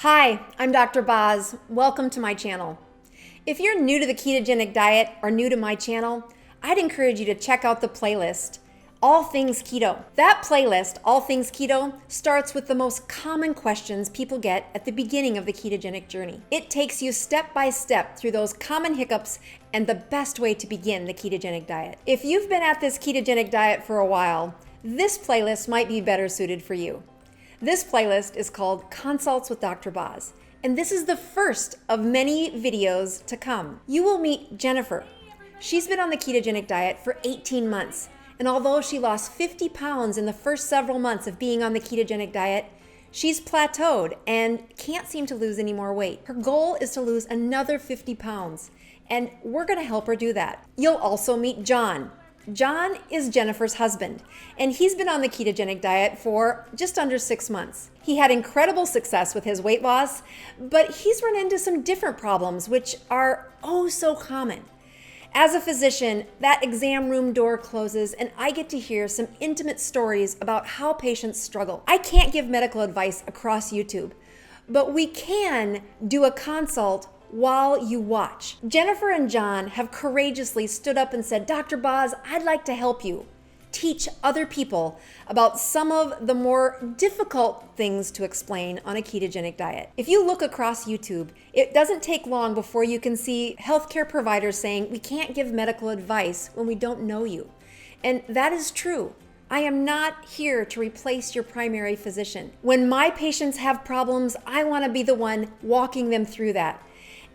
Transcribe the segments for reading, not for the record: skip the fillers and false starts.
Hi, I'm Dr. Boz. Welcome to my channel. If you're new to the ketogenic diet or new to my channel, I'd encourage you to check out the playlist, All Things Keto. That playlist, All Things Keto, starts with the most common questions people get at the beginning of the ketogenic journey. It takes you step by step through those common hiccups and the best way to begin the ketogenic diet. If you've been at this ketogenic diet for a while, this playlist might be better suited for you. This playlist is called Consults with Dr. Boz, and this is the first of many videos to come. You will meet Jennifer. She's been on the ketogenic diet for 18 months, and although she lost 50 pounds in the first several months of being on the ketogenic diet, she's plateaued and can't seem to lose any more weight. Her goal is to lose another 50 pounds, and we're gonna help her do that. You'll also meet John. John is Jennifer's husband, and he's been on the ketogenic diet for just under 6 months. He had incredible success with his weight loss, but he's run into some different problems, which are oh so common. As a physician, that exam room door closes, and I get to hear some intimate stories about how patients struggle. I can't give medical advice across YouTube, but we can do a consult while you watch. Jennifer and John have courageously stood up and said, Dr. Boz, I'd like to help you teach other people about some of the more difficult things to explain on a ketogenic diet. If you look across YouTube, it doesn't take long before you can see healthcare providers saying, we can't give medical advice when we don't know you. And that is true. I am not here to replace your primary physician. When my patients have problems, I want to be the one walking them through that.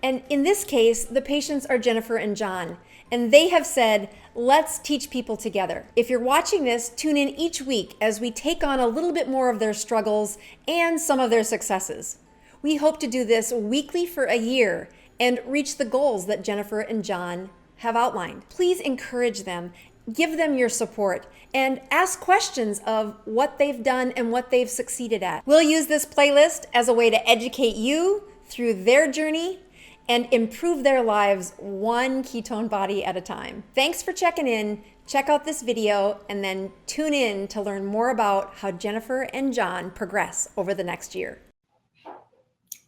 And in this case, the patients are Jennifer and John, and they have said, let's teach people together. If you're watching this, tune in each week as we take on a little bit more of their struggles and some of their successes. We hope to do this weekly for a year and reach the goals that Jennifer and John have outlined. Please encourage them, give them your support, and ask questions of what they've done and what they've succeeded at. We'll use this playlist as a way to educate you through their journey and improve their lives one ketone body at a time. Thanks for checking in. Check out this video and then tune in to learn more about how Jennifer and John progress over the next year.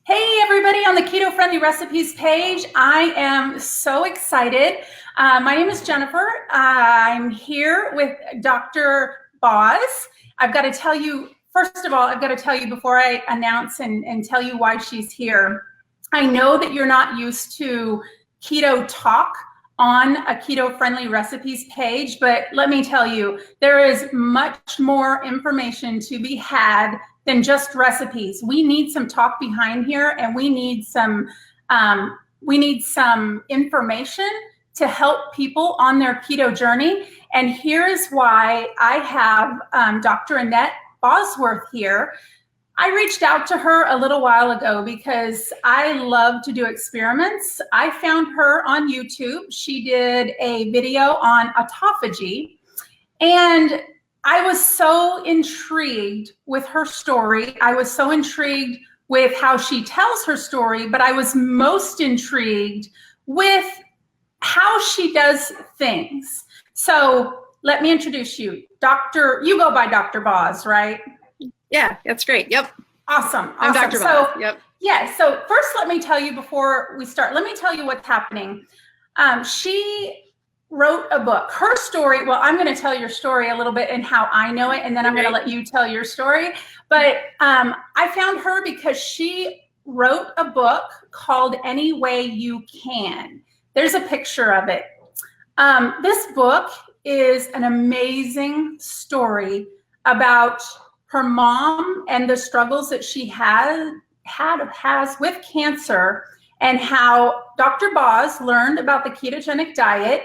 Hey everybody on the Keto Friendly Recipes page. I am so excited. My name is Jennifer. I'm here with Dr. Boz. I've got to tell you, first of all, I've got to tell you before I announce and tell you why she's here. I know that you're not used to keto talk on a Keto Friendly Recipes page, but let me tell you, there is much more information to be had than just recipes. We need some talk behind here, and we need some information to help people on their keto journey. And here's why I have Dr. Annette Bosworth here. I reached out to her a little while ago because I love to do experiments. I found her on YouTube. She did a video on autophagy, and I was so intrigued with her story. I was so intrigued with how she tells her story, but I was most intrigued with how she does things. So let me introduce you. You go by Dr. Boz, right? Yeah, that's great. Yep. Awesome. I'm Dr. Boz. Yep. Yeah. So first, let me tell you before we start, let me tell you what's happening. She wrote a book. Her story, well, I'm going to tell your story a little bit and how I know it, and then I'm going to let you tell your story. But I found her because she wrote a book called Any Way You Can. There's a picture of it. This book is an amazing story about her mom and the struggles that she has with cancer, and how Dr. Boz learned about the ketogenic diet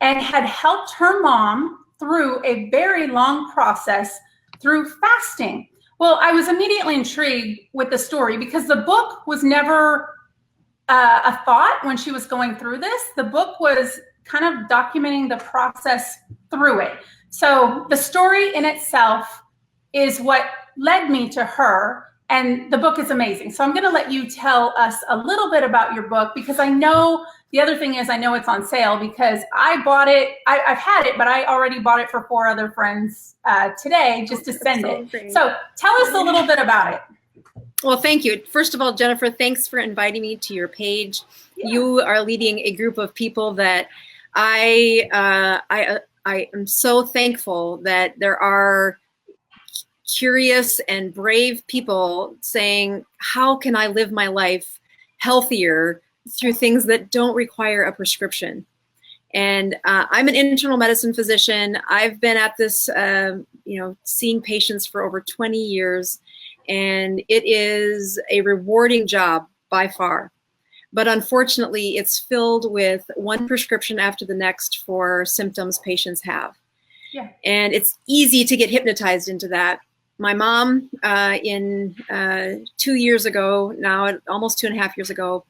and had helped her mom through a very long process through fasting. Well, I was immediately intrigued with the story because the book was never a thought when she was going through this. The book was kind of documenting the process through it. So the story in itself is what led me to her, and the book is amazing. So I'm going to let you tell us a little bit about your book, because I know the other thing is I know it's on sale because I bought it. I've had it, but I already bought it for 4 other friends today just to send it. So tell us a little bit about it. Well, thank you. First of all, Jennifer, thanks for inviting me to your page. Yeah. You are leading a group of people that I am so thankful that there are curious and brave people saying, how can I live my life healthier through things that don't require a prescription? And I'm an internal medicine physician. I've been at this, seeing patients for over 20 years, and it is a rewarding job by far. But unfortunately, it's filled with one prescription after the next for symptoms patients have. Yeah. And it's easy to get hypnotized into that. My mom, 2 years ago, now almost 2.5 years ago,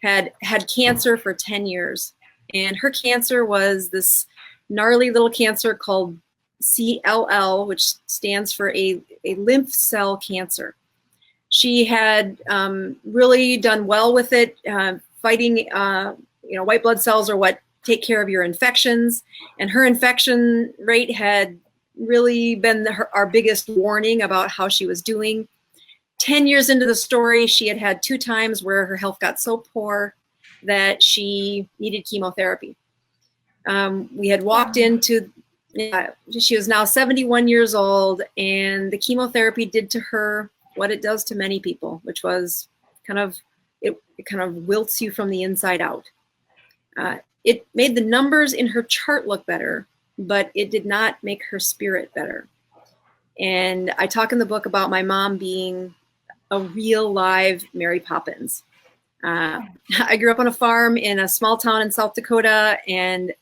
had cancer for 10 years. And her cancer was this gnarly little cancer called CLL, which stands for a lymph cell cancer. She had really done well with it, fighting, white blood cells are what take care of your infections. And her infection rate had really been our biggest warning about how she was doing. 10 years into the story, she had had 2 times where her health got so poor that she needed chemotherapy. We had walked into, she was now 71 years old, and the chemotherapy did to her what it does to many people, which was it kind of wilts you from the inside out. It made the numbers in her chart look better, but it did not make her spirit better. And I talk in the book about my mom being a real live Mary Poppins. I grew up on a farm in a small town in South Dakota, and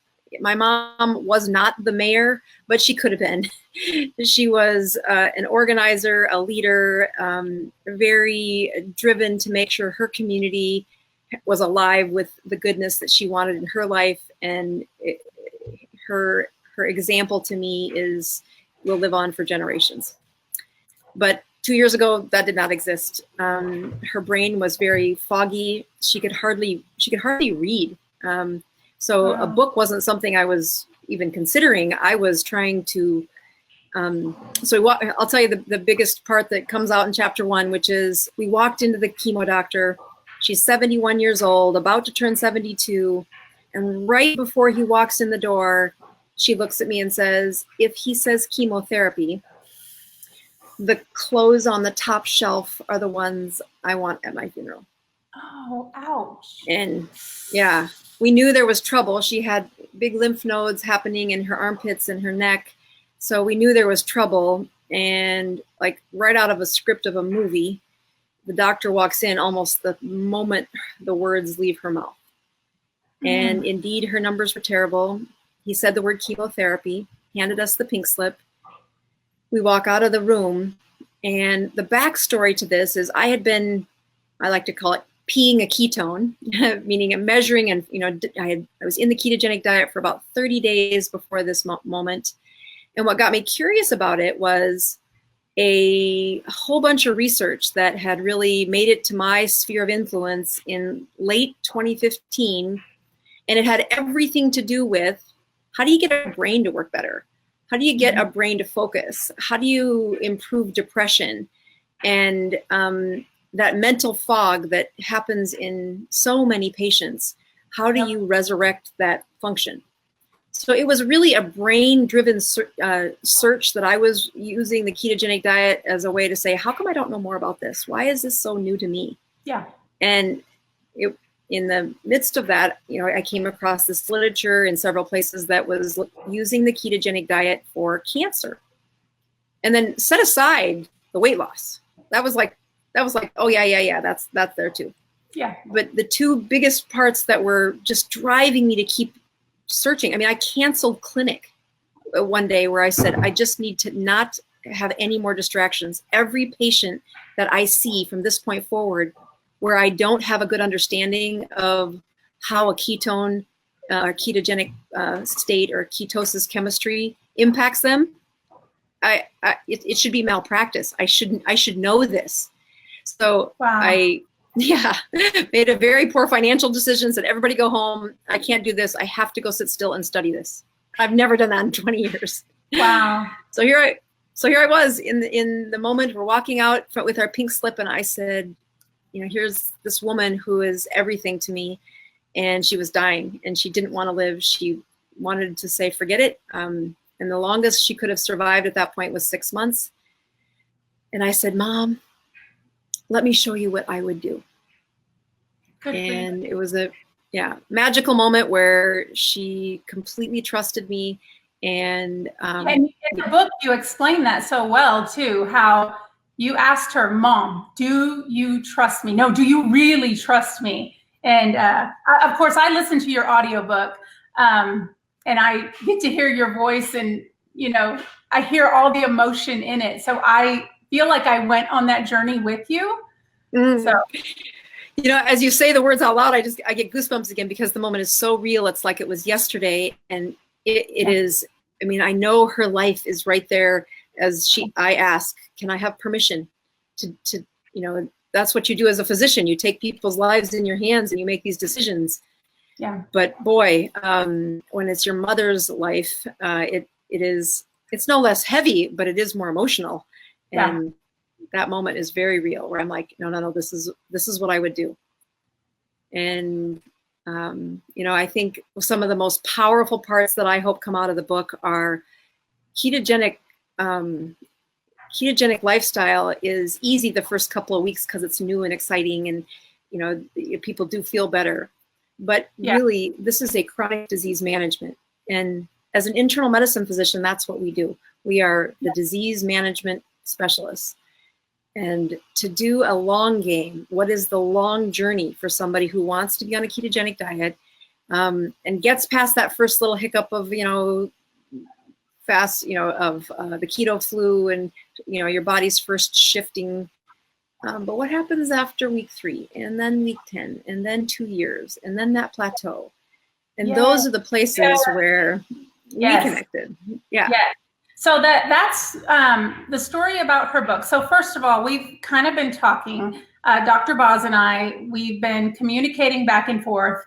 my mom was not the mayor, but she could have been. She was an organizer, a leader, very driven to make sure her community was alive with the goodness that she wanted in her life. And her example to me will live on for generations. But 2 years ago, that did not exist. Her brain was very foggy. She could hardly read. So Wow. A book wasn't something I was even considering. I was trying to, I'll tell you the biggest part that comes out in chapter 1, which is we walked into the chemo doctor. She's 71 years old, about to turn 72. And right before he walks in the door, she looks at me and says, if he says chemotherapy, the clothes on the top shelf are the ones I want at my funeral. Oh, ouch. And yeah, we knew there was trouble. She had big lymph nodes happening in her armpits and her neck. So we knew there was trouble. And like right out of a script of a movie, the doctor walks in almost the moment the words leave her mouth. And indeed, her numbers were terrible. He said the word chemotherapy, handed us the pink slip. We walk out of the room, and the backstory to this is I had been, I like to call it peeing a ketone, meaning measuring, and I was in the ketogenic diet for about 30 days before this moment. And what got me curious about it was a whole bunch of research that had really made it to my sphere of influence in late 2015. And it had everything to do with, how do you get a brain to work better? How do you get a brain to focus? How do you improve depression? And that mental fog that happens in so many patients, how do you resurrect that function? So it was really a brain-driven search that I was using the ketogenic diet as a way to say, how come I don't know more about this? Why is this so new to me? Yeah. And in the midst of that, I came across this literature in several places that was using the ketogenic diet for cancer. And then set aside the weight loss. That was like, oh yeah, that's there too. Yeah. But the 2 biggest parts that were just driving me to keep searching. I mean, I canceled clinic one day where I said, I just need to not have any more distractions. Every patient that I see from this point forward, where I don't have a good understanding of how a ketone or ketogenic state or ketosis chemistry impacts them, it should be malpractice. I should know this. So wow. I made a very poor financial decision, said everybody go home. I can't do this. I have to go sit still and study this. I've never done that in 20 years. Wow. So So here I was in the moment we're walking out with our pink slip, and I said, you know, here's this woman who is everything to me, and she was dying, and she didn't want to live. She wanted to say, forget it. And the longest she could have survived at that point was 6 months. And I said, Mom, let me show you what I would do. And it was a magical moment where she completely trusted me. And in the book, you explain that so well too, how you asked her, Mom, do you trust me? No, do you really trust me? And of course, I listened to your audiobook, and I get to hear your voice, and, you know, I hear all the emotion in it. So I feel like I went on that journey with you. So, you know, as you say the words out loud, I get goosebumps again, because the moment is so real. It's like it was yesterday, and it is. I mean, I know her life is right there. I ask, can I have permission to, you know, that's what you do as a physician. You take people's lives in your hands and you make these decisions. Yeah. But boy, when it's your mother's life, it's no less heavy, but it is more emotional. And that moment is very real, where I'm like, no, this is what I would do. And you know, I think some of the most powerful parts that I hope come out of the book are ketogenic lifestyle is easy the first couple of weeks because it's new and exciting, and, you know, people do feel better. But really, this is a chronic disease management. And as an internal medicine physician, that's what we do. We are the disease management specialists. And to do a long game, what is the long journey for somebody who wants to be on a ketogenic diet, and gets past that first little hiccup of, you know, the keto flu, and, you know, your body's first shifting. But what happens after week 3, and then week 10, and then 2 years, and then that plateau? And those are the places where we connected. Yeah. So that's the story about her book. So first of all, we've kind of been talking, Dr. BOZ and I, we've been communicating back and forth.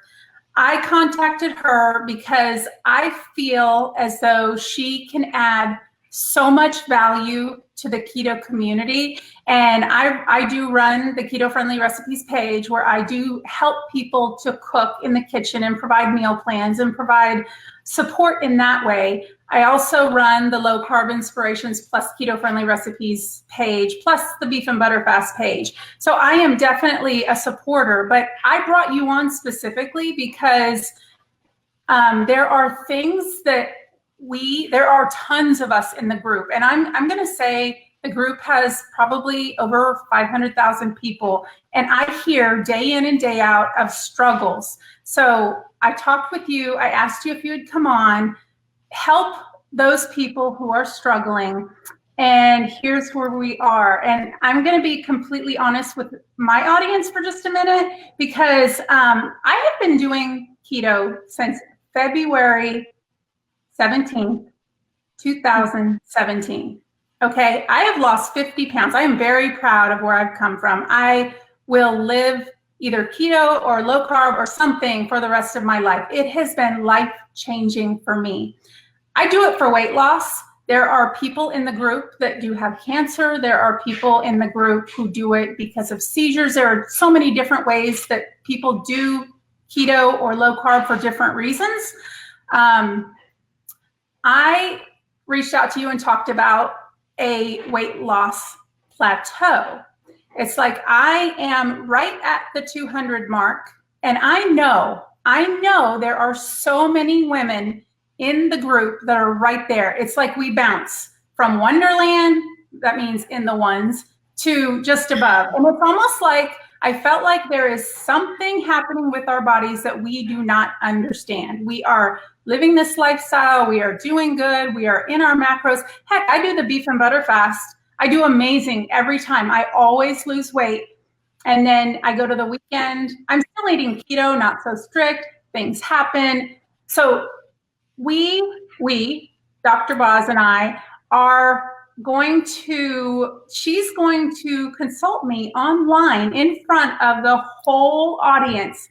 I contacted her because I feel as though she can add so much value to the keto community. And I do run the Keto Friendly Recipes page, where I do help people to cook in the kitchen and provide meal plans and provide support in that way. I also run the Low Carb Inspirations plus Keto Friendly Recipes page, plus the Beef and Butter Fast page. So I am definitely a supporter, but I brought you on specifically because there are things that there are tons of us in the group, and I'm going to say the group has probably over 500,000 people, and I hear day in and day out of struggles. So I talked with you, I asked you if you would come on, help those people who are struggling, and here's where we are. And I'm going to be completely honest with my audience for just a minute, because I have been doing keto since February 17th, 2017. Okay, I have lost 50 pounds. I am very proud of where I've come from. I will live either keto or low carb or something for the rest of my life. It has been life-changing for me. I do it for weight loss. There are people in the group that do have cancer. There are people in the group who do it because of seizures. There are so many different ways that people do keto or low carb for different reasons. I reached out to you and talked about a weight loss plateau. It's like I am right at the 200 mark, and I know there are so many women in the group that are right there. It's like we bounce from Wonderland, that means in the ones, to just above. And it's almost like I felt like there is something happening with our bodies that we do not understand. We are living this lifestyle. We are doing good. We are in our macros. Heck, I do the beef and butter fast. I do amazing every time. I always lose weight. And then I go to the weekend. I'm still eating keto, not so strict. Things happen. So we, Dr. BOZ and I, she's going to consult me online in front of the whole audience.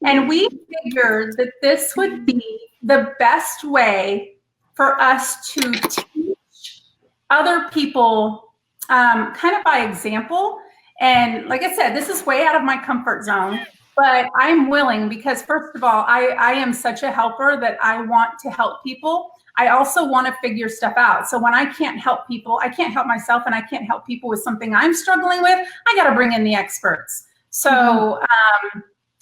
And we figured that this would be the best way for us to teach other people kind of by example. And like I said, this is way out of my comfort zone, but I'm willing because first of all, I am such a helper that I want to help people. I also want to figure stuff out. So when I can't help people, I can't help myself, and I can't help people with something I'm struggling with, I got to bring in the experts. So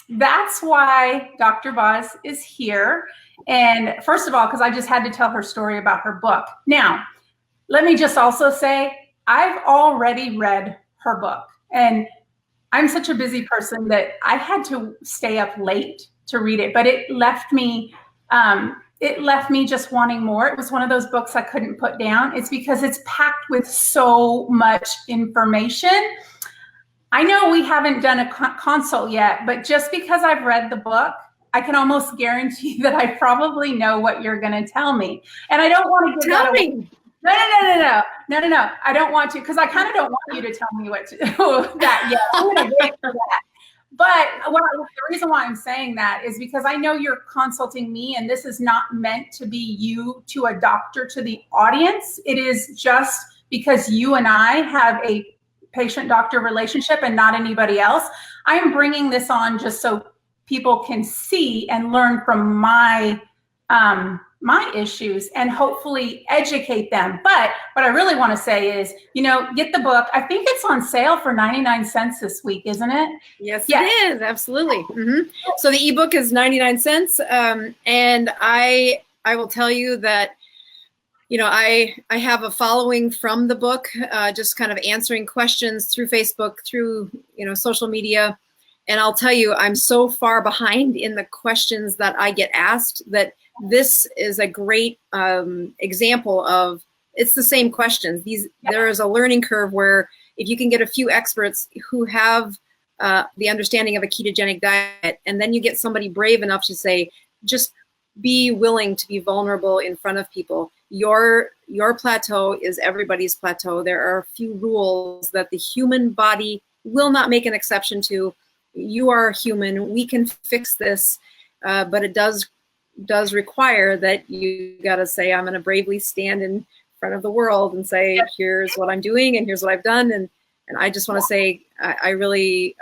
that's why Dr. Boz is here. And first of all, because I just had to tell her story about her book. Now, let me just also say, I've already read her book. And I'm such a busy person that I had to stay up late to read it, but it left me just wanting more. It was one of those books I couldn't put down. It's because it's packed with so much information. I know we haven't done a consult yet, but just because I've read the book, I can almost guarantee that I probably know what you're going to tell me. And I don't want to give that away. No. I don't want to, because I kind of don't want you to tell me what to do that yet. I'm going to wait for that. But the reason why I'm saying that is because I know you're consulting me, and this is not meant to be you to a doctor to the audience. It is just because you and I have a patient-doctor relationship and not anybody else. I'm bringing this on just so people can see and learn from my issues and hopefully educate them. But what I really want to say is, get the book. I think it's on sale for 99 cents this week, isn't it? Yes. It is. Absolutely. Mm-hmm. So the ebook is 99 cents. And I will tell you that, I have a following from the book, just kind of answering questions through Facebook, through, social media. And I'll tell you, I'm so far behind in the questions that I get asked that this is a great example of, it's the same questions. There is a learning curve where if you can get a few experts who have the understanding of a ketogenic diet, and then you get somebody brave enough to say, just be willing to be vulnerable in front of people. Your plateau is everybody's plateau. There are a few rules that the human body will not make an exception to. You are human. We can fix this, but it does require that you got to say, I'm going to bravely stand in front of the world and say, here's what I'm doing and here's what I've done. And I just want to say, I really,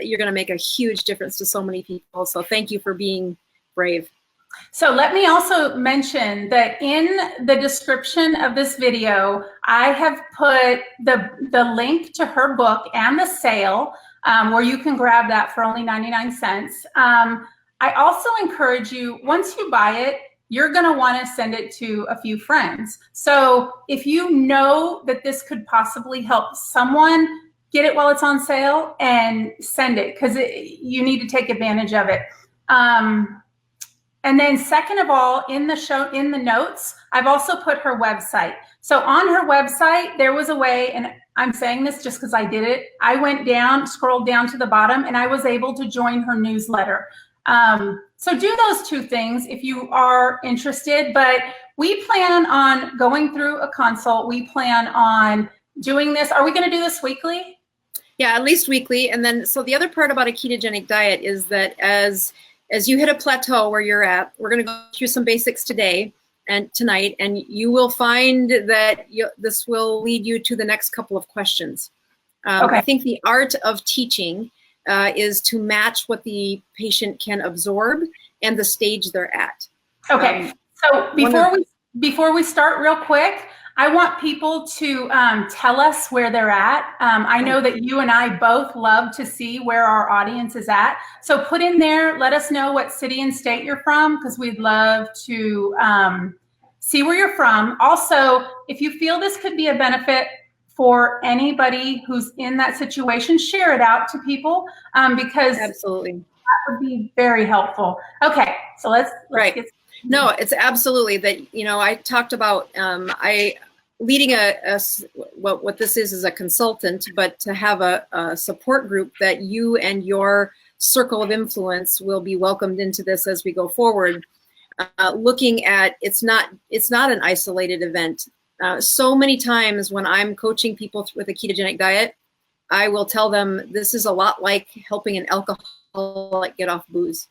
you're going to make a huge difference to so many people. So thank you for being brave. So let me also mention that in the description of this video, I have put the link to her book and the sale, where you can grab that for only 99 cents. I also encourage you, once you buy it, you're going to want to send it to a few friends. So if you know that this could possibly help someone, get it while it's on sale and send it, because you need to take advantage of it. And then second of all, in the notes, I've also put her website. So on her website, there was a way, and I'm saying this just because I did it. I went down, scrolled down to the bottom, and I was able to join her newsletter. So do those two things if you are interested, but we plan on going through a consult. We plan on doing this. Are we going to do this weekly? Yeah, at least weekly. And then, so the other part about a ketogenic diet is that as you hit a plateau where you're at, we're going to go through some basics today and tonight, and you will find that this will lead you to the next couple of questions. Okay. I think the art of teaching is to match what the patient can absorb and the stage they're at. Okay. So before we start real quick, I want people to tell us where they're at. I know that you and I both love to see where our audience is at. So put in there, let us know what city and state you're from, because we'd love to see where you're from. Also, if you feel this could be a benefit for anybody who's in that situation, share it out to people, because absolutely that would be very helpful. Okay, so let's get. No, it's absolutely that, I talked about, leading what this is a consultant, but to have a support group that you and your circle of influence will be welcomed into this as we go forward. Looking at, it's not an isolated event. So many times when I'm coaching people with a ketogenic diet, I will tell them this is a lot like helping an alcoholic get off booze.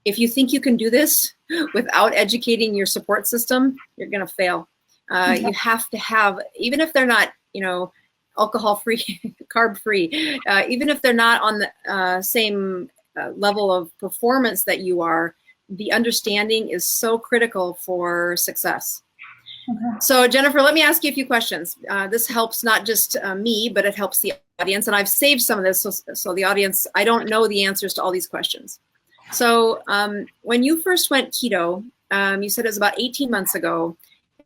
If you think you can do this without educating your support system, you're going to fail. You have to have, even if they're not, you know, alcohol-free, carb-free, even if they're not on the same level of performance that you are, the understanding is so critical for success. Okay. So Jennifer, let me ask you a few questions. This helps not just me, but it helps the audience. And I've saved some of this so the audience, I don't know the answers to all these questions. So when you first went keto, you said it was about 18 months ago.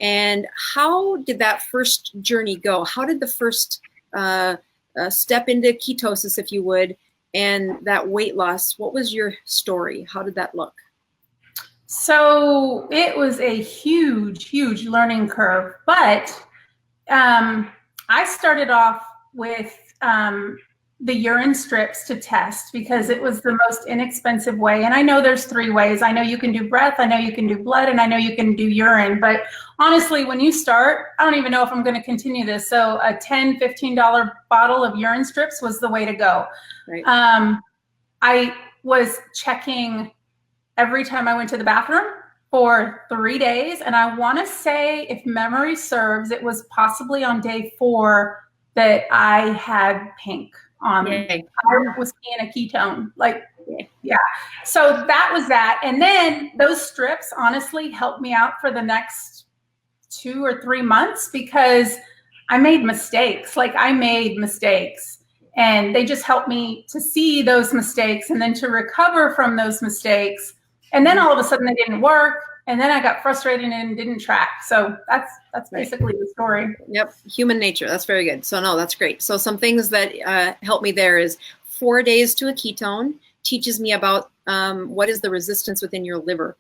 And how did that first journey go? How did the first step into ketosis, if you would, and that weight loss, what was your story? How did that look? So it was a huge, huge learning curve, but I started off with the urine strips to test because it was the most inexpensive way. And I know there's 3 ways. I know you can do breath, I know you can do blood, and I know you can do urine. But honestly, when you start, I don't even know if I'm going to continue this. So a $10, $15 bottle of urine strips was the way to go. Right. I was checking every time I went to the bathroom for 3 days. And I want to say, if memory serves, it was possibly on day 4 that I had pink on me. I was in a ketone, like, yeah. So that was that. And then those strips honestly helped me out for the next 2 or 3 months because I made mistakes. Like, I made mistakes. And they just helped me to see those mistakes and then to recover from those mistakes. And then all of a sudden they didn't work. And then I got frustrated and didn't track. So that's basically the story. Yep. Human nature. That's very good. So no, that's great. So some things that help me there is 4 days to a ketone teaches me about what is the resistance within your liver.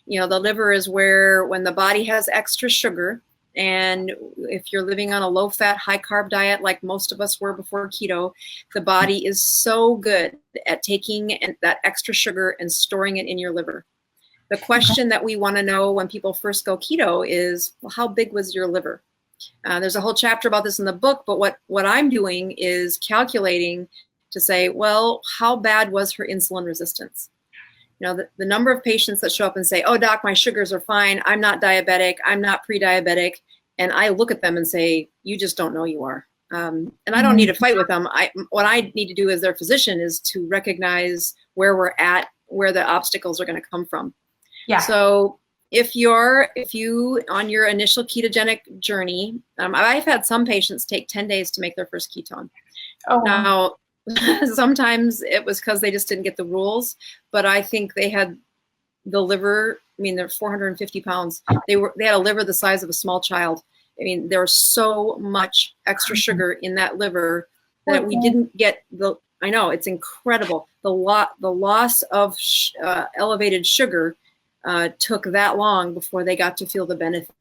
You know, the liver is where when the body has extra sugar, and if you're living on a low-fat, high-carb diet like most of us were before keto, the body is so good at taking that extra sugar and storing it in your liver. The question that we want to know when people first go keto is, well, how big was your liver? There's a whole chapter about this in the book, but what I'm doing is calculating to say, well, how bad was her insulin resistance? You know, the number of patients that show up and say, oh, doc, my sugars are fine. I'm not diabetic. I'm not pre-diabetic. And I look at them and say, you just don't know you are. And I don't need to fight with them. What I need to do as their physician is to recognize where we're at, where the obstacles are going to come from. Yeah. So if you on your initial ketogenic journey, I've had some patients take 10 days to make their first ketone. Oh, wow. Now, sometimes it was because they just didn't get the rules, but I think they had the liver. I mean, they're 450 pounds. They had a liver the size of a small child. I mean, there was so much extra sugar in that liver that we didn't get I know, it's incredible. The loss of elevated sugar took that long before they got to feel the benefit,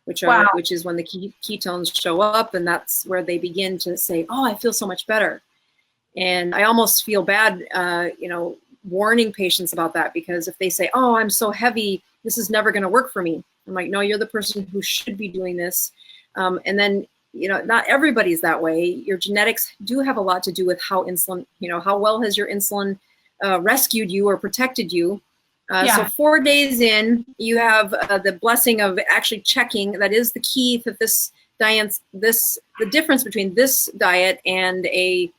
which is when the ketones show up, and that's where they begin to say, oh, I feel so much better. And I almost feel bad, warning patients about that, because if they say, oh, I'm so heavy, this is never going to work for me. I'm like, no, you're the person who should be doing this. And then, not everybody's that way. Your genetics do have a lot to do with how insulin, how well has your insulin rescued you or protected you. So 4 days in, you have the blessing of actually checking. That is the key to this diet. The difference between this diet and a,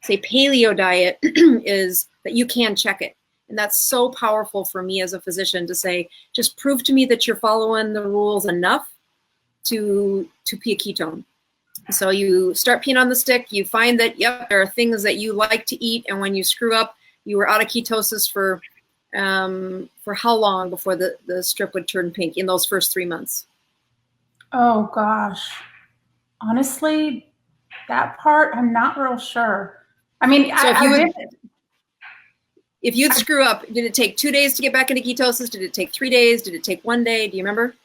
say, paleo diet is that you can check it. And that's so powerful for me as a physician to say, just prove to me that you're following the rules enough to pee a ketone. So you start peeing on the stick, you find that, yep, there are things that you like to eat. And when you screw up, you were out of ketosis for how long before the strip would turn pink in those first 3 months? Oh, gosh. Honestly, that part, I'm not real sure. I mean, so if you'd screw up, did it take 2 days to get back into ketosis? Did it take 3 days? Did it take 1 day? Do you remember?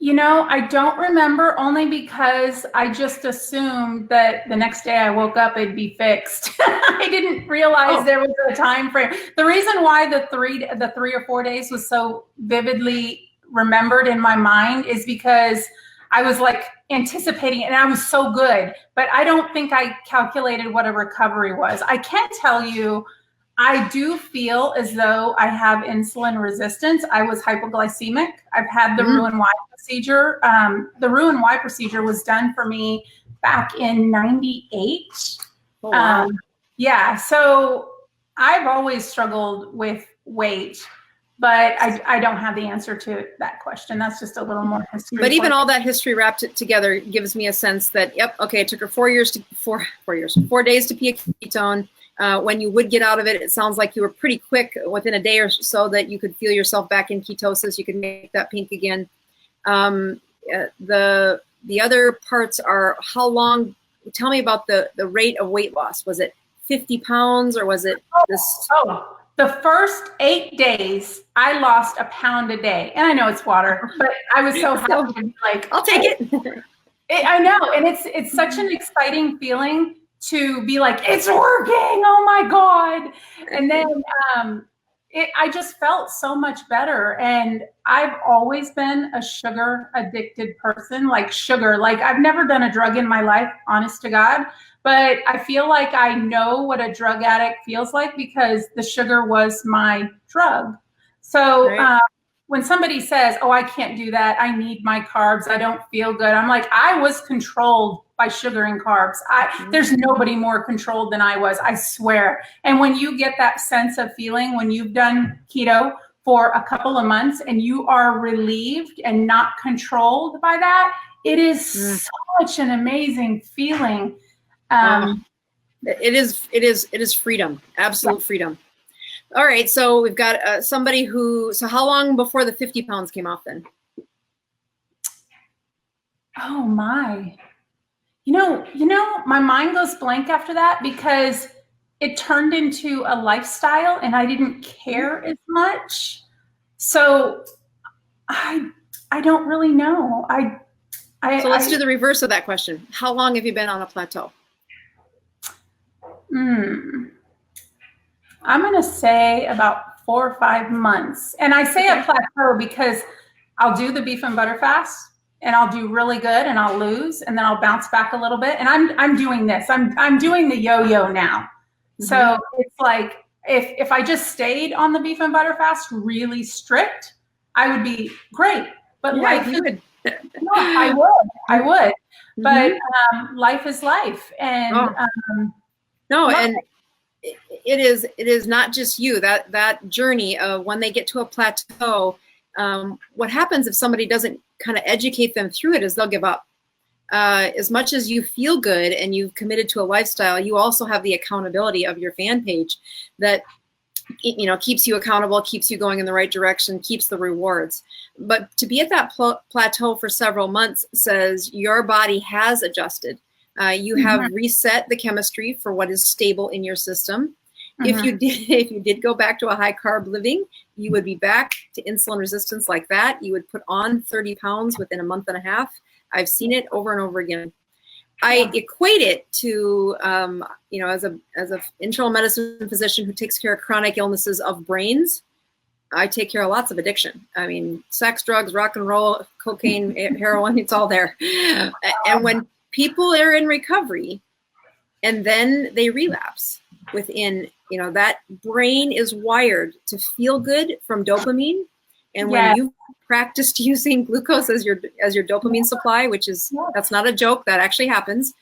I don't remember, only because I just assumed that the next day I woke up, it'd be fixed. I didn't realize there was a time frame. The reason why the 3 or 4 days was so vividly remembered in my mind is because I was like anticipating it, and I was so good, but I don't think I calculated what a recovery was. I can tell you, I do feel as though I have insulin resistance. I was hypoglycemic. I've had the Roux-en-Y procedure. The Roux-en-Y procedure was done for me back in '98. Oh, wow. Yeah, so I've always struggled with weight, but I don't have the answer to that question. That's just a little more history. But even all that history wrapped it together gives me a sense that, yep, okay, it took her 4 days to pee a ketone. When you would get out of it, it sounds like you were pretty quick within a day or so that you could feel yourself back in ketosis. You could make that pink again. The other parts are how long, tell me about the rate of weight loss. Was it 50 pounds or was it this? The first 8 days, I lost a pound a day. And I know it's water, but I was so happy to be like, I'll take it. I know. And it's such an exciting feeling to be like, it's working. Oh my God. And then I just felt so much better. And I've always been a sugar addicted person, like sugar. Like I've never done a drug in my life, honest to God. But I feel like I know what a drug addict feels like because the sugar was my drug. So when somebody says, oh, I can't do that, I need my carbs, I don't feel good, I'm like, I was controlled by sugar and carbs. There's nobody more controlled than I was, I swear. And when you get that sense of feeling, when you've done keto for a couple of months and you are relieved and not controlled by that, it is such an amazing feeling. It is freedom, absolute freedom. All right, so we've got somebody who. So how long before the 50 pounds came off then? Oh my, you know, my mind goes blank after that because it turned into a lifestyle and I didn't care as much. So I don't really know. So let's do the reverse of that question. How long have you been on a plateau? I'm going to say about 4 or 5 months. And I say a plateau because I'll do the beef and butter fast and I'll do really good and I'll lose and then I'll bounce back a little bit. And I'm doing this. I'm doing the yo-yo now. So it's like if I just stayed on the beef and butter fast really strict, I would be great. But life is, no, I would. But life is life. And no, and it is not just you, that journey of when they get to a plateau, what happens if somebody doesn't kind of educate them through it is they'll give up. As much as you feel good and you've committed to a lifestyle, you also have the accountability of your fan page that, you know, keeps you accountable, keeps you going in the right direction, keeps the rewards. But to be at that plateau for several months says your body has adjusted. You have reset the chemistry for what is stable in your system. If you did go back to a high carb living, you would be back to insulin resistance like that. You would put on 30 pounds within a month and a half. I've seen it over and over again. I equate it to, you know, as a internal medicine physician who takes care of chronic illnesses of brains, I take care of lots of addiction. I mean, sex, drugs, rock and roll, cocaine, heroin, it's all there. And when people are in recovery and then they relapse within, you know, that brain is wired to feel good from dopamine. And when you practiced using glucose as your dopamine supply, which is, that's not a joke, that actually happens,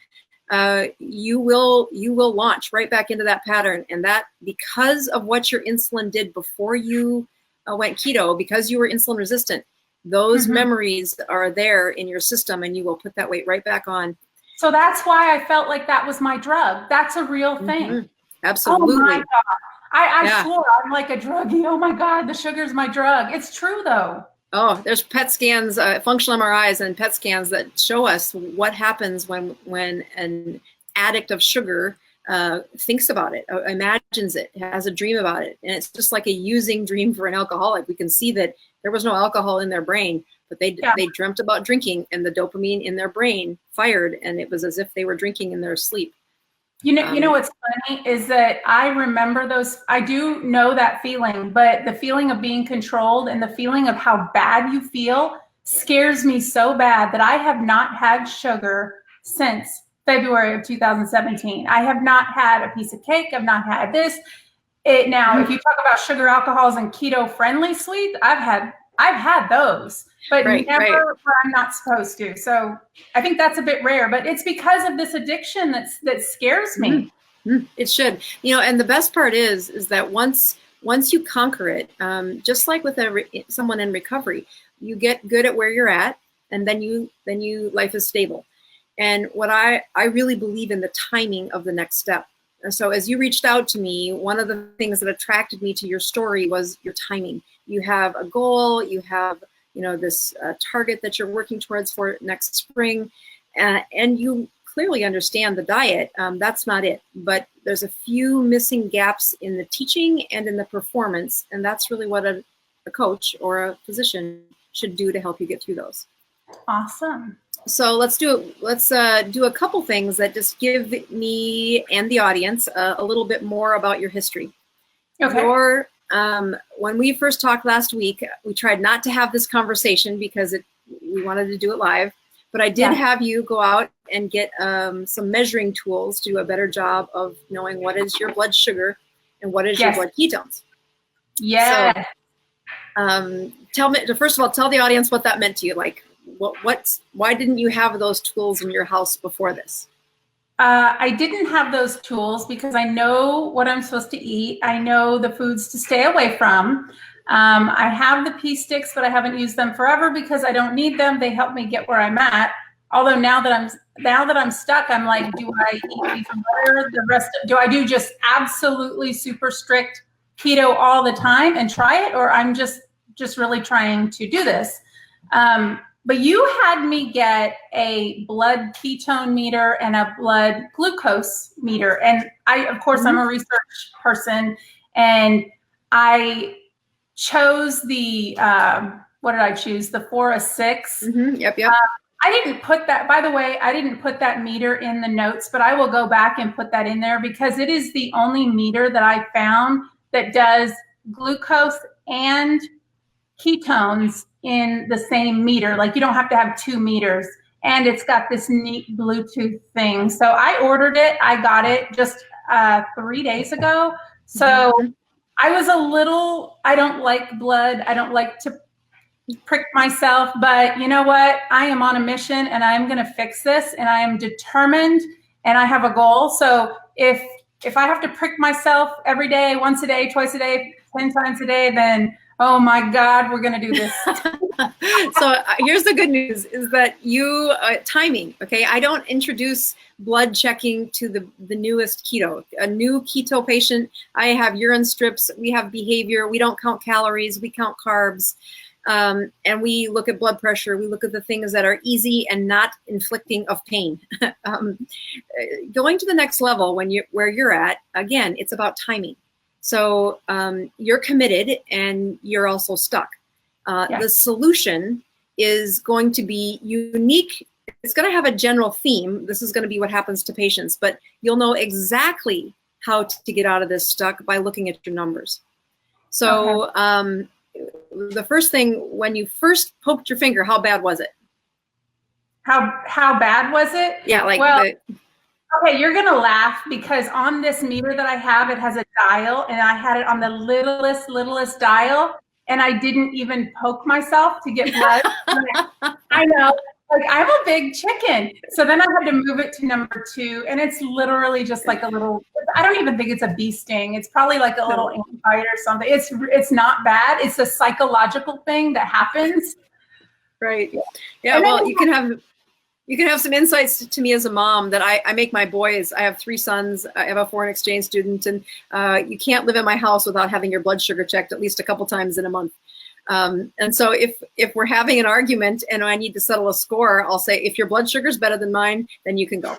you will launch right back into that pattern. And that, because of what your insulin did before you went keto, because you were insulin resistant, those memories are there in your system and you will put that weight right back on. So that's why I felt like that was my drug. That's a real thing. Absolutely. Oh my God. I swore I'm like a druggie. Oh my God, the sugar's my drug. It's true though. Oh, there's PET scans, functional MRIs and PET scans that show us what happens when an addict of sugar thinks about it, imagines it, has a dream about it. And it's just like a using dream for an alcoholic. We can see that there was no alcohol in their brain, but they dreamt about drinking and the dopamine in their brain fired, and it was as if they were drinking in their sleep. You know what's funny is that I remember those. I do know that feeling, but the feeling of being controlled and the feeling of how bad you feel scares me so bad that I have not had sugar since February of 2017. I have not had a piece of cake. I've not had this. Now, if you talk about sugar alcohols and keto friendly sweets, I've had those, but never where I'm not supposed to. So I think that's a bit rare, but it's because of this addiction that scares me. It should, and the best part is that once you conquer it, just like with someone in recovery, you get good at where you're at, and then life is stable. And what I really believe in the timing of the next step. So as you reached out to me, one of the things that attracted me to your story was your timing. You have a goal, you have, this target that you're working towards for next spring, and you clearly understand the diet. That's not it, but there's a few missing gaps in the teaching and in the performance, and that's really what a coach or a physician should do to help you get through those. Awesome. So let's do a couple things that just give me and the audience a little bit more about your history. Okay. When we first talked last week, we tried not to have this conversation because we wanted to do it live, but I did have you go out and get some measuring tools to do a better job of knowing what is your blood sugar and what is your blood ketones. Yeah. So, first of all, tell the audience what that meant to you. Like, why didn't you have those tools in your house before this? I didn't have those tools because I know what I'm supposed to eat. I know the foods to stay away from. I have the pea sticks, but I haven't used them forever because I don't need them. They help me get where I'm at. Although now that I'm stuck, I'm like, do I eat beef and butter? Do I do just absolutely super strict keto all the time and try it, or I'm just really trying to do this? But you had me get a blood ketone meter and a blood glucose meter. And of course, I'm a research person, and I chose what did I choose? The 4-6. Yep. I didn't put that, by the way, I didn't put that meter in the notes, but I will go back and put that in there because it is the only meter that I found that does glucose and ketones in the same meter. Like, you don't have to have 2 meters, and it's got this neat Bluetooth thing. So I ordered it. I got it just 3 days ago. So I was I don't like blood. I don't like to prick myself, but you know what? I am on a mission, and I'm going to fix this, and I am determined, and I have a goal. So if I have to prick myself every day, once a day, twice a day, 10 times a day, then oh my God, we're going to do this. So here's the good news is that timing, okay? I don't introduce blood checking to the newest keto. A new keto patient, I have urine strips, we have behavior, we don't count calories, we count carbs, and we look at blood pressure, we look at the things that are easy and not inflicting of pain. Going to the next level where you're at, again, it's about timing. So you're committed and you're also stuck. The solution is going to be unique. It's going to have a general theme. This is going to be what happens to patients, but you'll know exactly how to get out of this stuck by looking at your numbers. So the first thing, when you first poked your finger, how bad was it? How bad was it? Yeah, okay, you're going to laugh because on this meter that I have, it has a dial, and I had it on the littlest dial, and I didn't even poke myself to get blood. I know, like, I'm a big chicken. So then I had to move it to number 2, and it's literally just like a little, I don't even think it's a bee sting. It's probably like a little antibite or something. It's not bad. It's a psychological thing that happens. Right. Yeah, well, you can have some insights to me as a mom that I make my boys. I have 3 sons. I have a foreign exchange student, and you can't live in my house without having your blood sugar checked at least a couple times in a month. And so if we're having an argument and I need to settle a score, I'll say, if your blood sugar is better than mine, then you can go.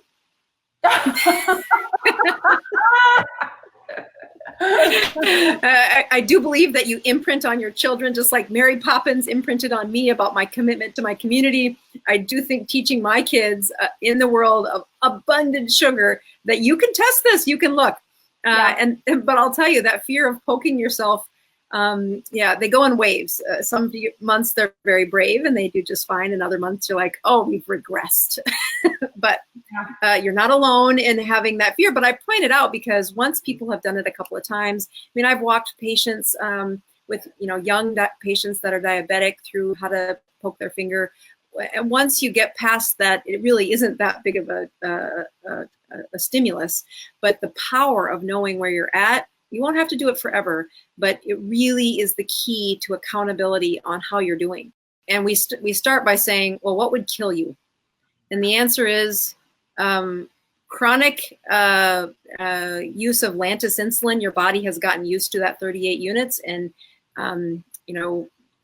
I do believe that you imprint on your children, just like Mary Poppins imprinted on me about my commitment to my community. I do think teaching my kids in the world of abundant sugar that you can test this, you can look. But I'll tell you that fear of poking yourself Yeah, they go in waves. Some months they're very brave and they do just fine, and other months you're like, oh, we've regressed. But you're not alone in having that fear. But I point it out because once people have done it a couple of times, I mean, I've walked patients with young patients that are diabetic through how to poke their finger. And once you get past that, it really isn't that big of a stimulus. But the power of knowing where you're at, you won't have to do it forever, but it really is the key to accountability on how you're doing. And we start by saying, well, what would kill you? And the answer is chronic use of Lantus insulin. Your body has gotten used to that 38 units. And,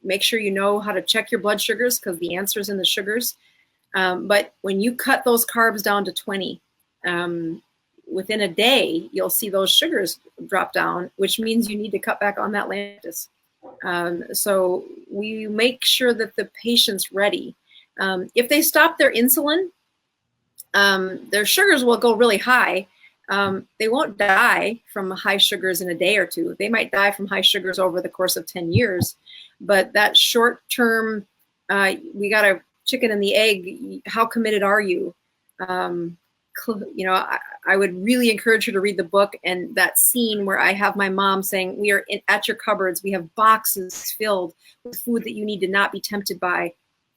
make sure you know how to check your blood sugars because the answer is in the sugars. But when you cut those carbs down to 20, within a day, you'll see those sugars drop down, which means you need to cut back on that Lantus. So we make sure that the patient's ready. If they stop their insulin, their sugars will go really high. They won't die from high sugars in a day or two. They might die from high sugars over the course of 10 years. But that short term, we got a chicken and the egg. How committed are you? I would really encourage her to read the book, and that scene where I have my mom saying, we are at your cupboards. We have boxes filled with food that you need to not be tempted by.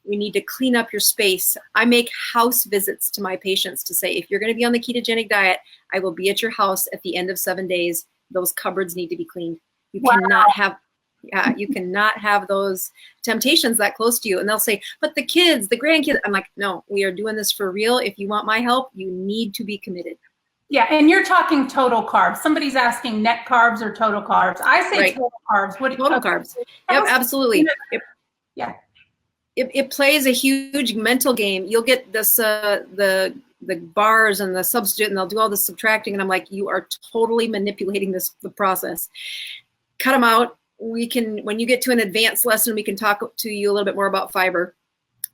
We need to clean up your space. I make house visits to my patients to say, if you're going to be on the ketogenic diet, I will be at your house at the end of 7 days. Those cupboards need to be cleaned. You cannot have those temptations that close to you. And they'll say, but the kids, the grandkids. I'm like, no, we are doing this for real. If you want my help, you need to be committed. Yeah, and you're talking total carbs. Somebody's asking net carbs or total carbs. I say right. Total carbs. Total carbs. Yep, absolutely. It plays a huge mental game. You'll get this the bars and the substitute, and they'll do all the subtracting, and I'm like, you are totally manipulating the process. Cut them out. We can, when you get to an advanced lesson, we can talk to you a little bit more about fiber.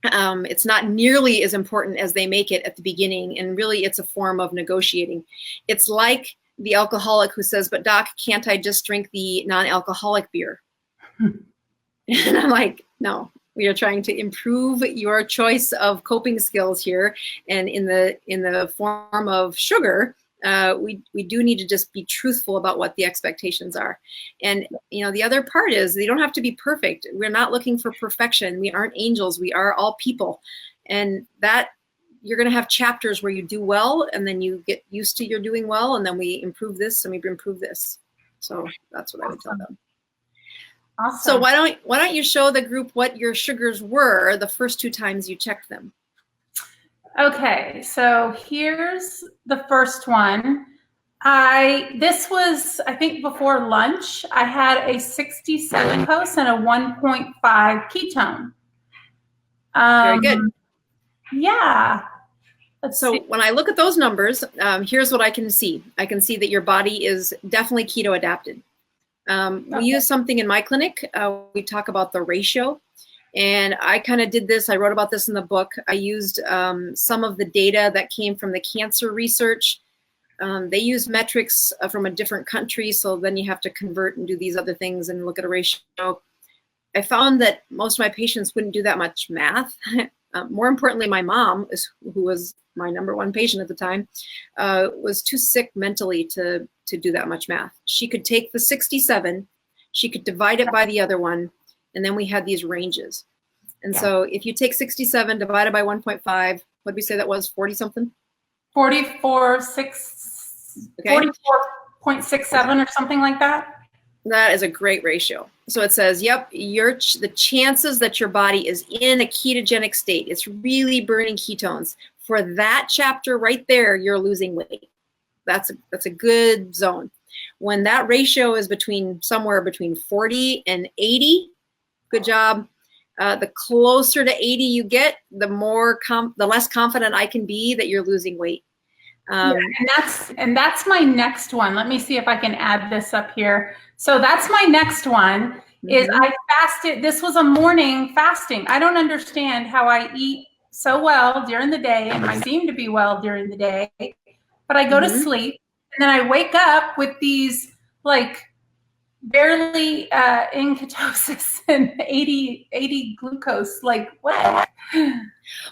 It's not nearly as important as they make it at the beginning, and really it's a form of negotiating. It's like the alcoholic who says, but doc, can't I just drink the non-alcoholic beer? And I'm like, no, we are trying to improve your choice of coping skills here. And in the form of sugar, we do need to just be truthful about what the expectations are. And, the other part is they don't have to be perfect. We're not looking for perfection. We aren't angels. We are all people. And that you're going to have chapters where you do well, and then you get used to you're doing well, and then we improve this and we improve this. So that's what I would tell them. Awesome. So why don't you show the group what your sugars were the first 2 times you checked them? Okay, so here's the first one. This was, I think, before lunch. I had a 67 glucose and a 1.5 ketone. Very good. Yeah. So when I look at those numbers, here's what I can see. I can see that your body is definitely keto adapted. We use something in my clinic. We talk about the ratio. And I kind of did this. I wrote about this in the book. I used some of the data that came from the cancer research. They use metrics from a different country. So then you have to convert and do these other things and look at a ratio. I found that most of my patients wouldn't do that much math. More importantly, my mom, who was my #1 patient at the time, was too sick mentally to do that much math. She could take the 67, she could divide it by the other one, and then we had these ranges. And so if you take 67 divided by 1.5, what did we say that was, 40 something? 44.67 or something like that. That is a great ratio. So it says, yep, the chances that your body is in a ketogenic state, it's really burning ketones. For that chapter right there, you're losing weight. That's a good zone. When that ratio is somewhere between 40 and 80, good job. The closer to 80 you get, the less confident I can be that you're losing weight. And that's my next one. Let me see if I can add this up here. So that's my next one. Is I fasted. This was a morning fasting. I don't understand how I eat so well during the day, and I seem to be well during the day, but I go to sleep and then I wake up with these like barely in ketosis and 80 glucose. Like what?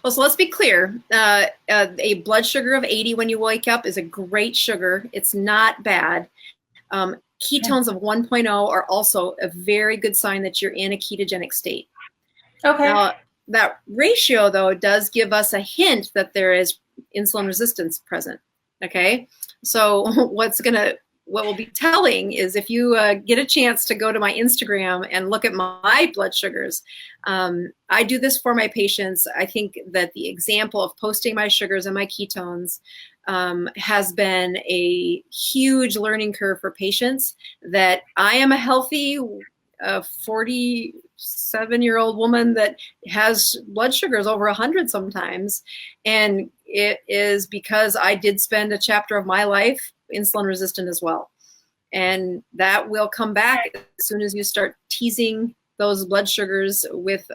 Well, so let's be clear. A blood sugar of 80 when you wake up is a great sugar. It's not bad. Ketones of 1.0 are also a very good sign that you're in a ketogenic state. Okay. Now, that ratio, though, does give us a hint that there is insulin resistance present. Okay, so what will be telling is if you get a chance to go to my Instagram and look at my blood sugars. I do this for my patients. I think that the example of posting my sugars and my ketones has been a huge learning curve for patients, that I am a healthy 47-year-old woman that has blood sugars over 100 sometimes. And it is because I did spend a chapter of my life insulin resistant as well. And that will come back as soon as you start teasing those blood sugars with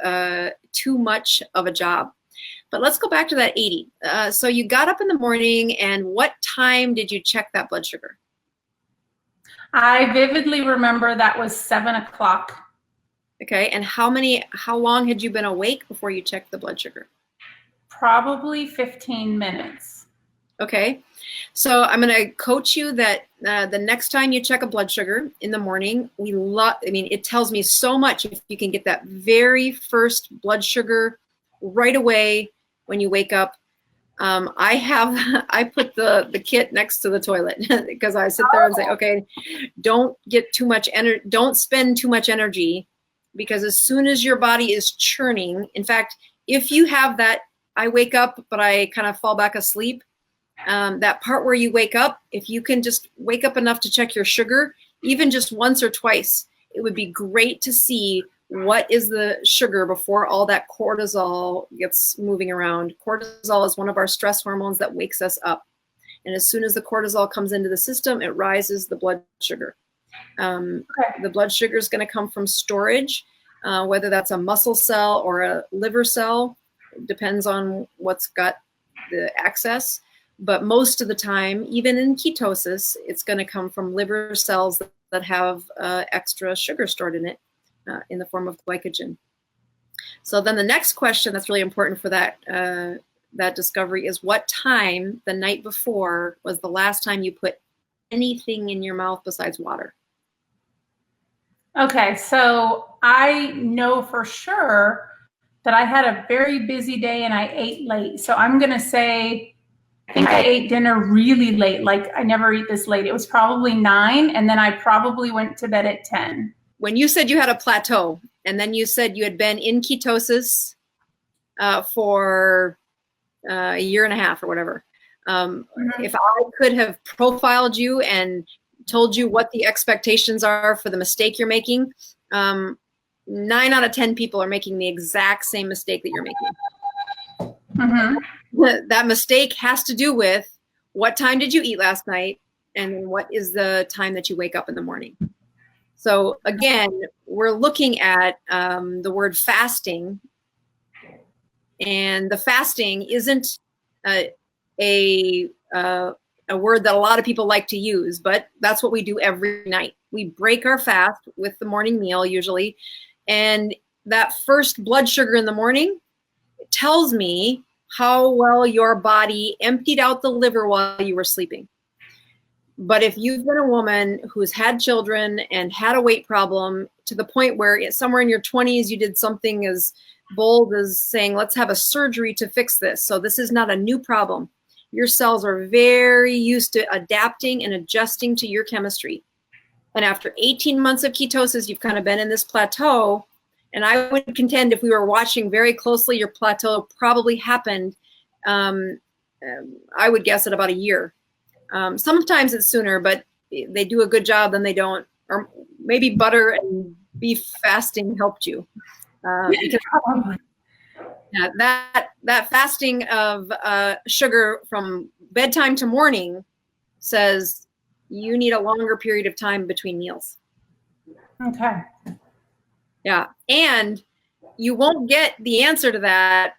too much of a job. But let's go back to that 80. So you got up in the morning, and what time did you check that blood sugar? I vividly remember that was 7 o'clock. Okay, and how long had you been awake before you checked the blood sugar? Probably 15 minutes. Okay, so I'm going to coach you that the next time you check a blood sugar in the morning, it tells me so much if you can get that very first blood sugar right away when you wake up. I put the kit next to the toilet because I sit there and say, okay, don't spend too much energy, because as soon as your body is churning, in fact, if you have that, I wake up, but I kind of fall back asleep. That part where you wake up, if you can just wake up enough to check your sugar, even just once or twice, it would be great to see what is the sugar before all that cortisol gets moving around. Cortisol is one of our stress hormones that wakes us up. And as soon as the cortisol comes into the system, it rises the blood sugar. The blood sugar is going to come from storage, whether that's a muscle cell or a liver cell. It depends on what's got the access. But most of the time, even in ketosis, it's going to come from liver cells that have extra sugar stored in it in the form of glycogen. So then the next question that's really important for that discovery is, what time the night before was the last time you put anything in your mouth besides water? Okay, so I know for sure that I had a very busy day and I ate late. So I'm going to say, I think I ate dinner really late. Like, I never eat this late. It was probably 9, and then I probably went to bed at 10. When you said you had a plateau, and then you said you had been in ketosis for a year and a half or whatever, if I could have profiled you and told you what the expectations are for the mistake you're making, 9 out of 10 people are making the exact same mistake that you're making. Mm-hmm. That mistake has to do with what time did you eat last night, and then what is the time that you wake up in the morning. So again, we're looking at the word fasting, and the fasting isn't a word that a lot of people like to use, but that's what we do every night. We break our fast with the morning meal usually, and that first blood sugar in the morning tells me how well your body emptied out the liver while you were sleeping. But if you've been a woman who's had children and had a weight problem to the point where somewhere in your 20s you did something as bold as saying, let's have a surgery to fix this, so this is not a new problem. Your cells are very used to adapting and adjusting to your chemistry. And after 18 months of ketosis, you've kind of been in this plateau. And I would contend if we were watching very closely, your plateau probably happened, I would guess, at about a year. Sometimes it's sooner, but they do a good job, then they don't. Or maybe butter and beef fasting helped you. Because that fasting of sugar from bedtime to morning says you need a longer period of time between meals. Okay. Yeah, and you won't get the answer to that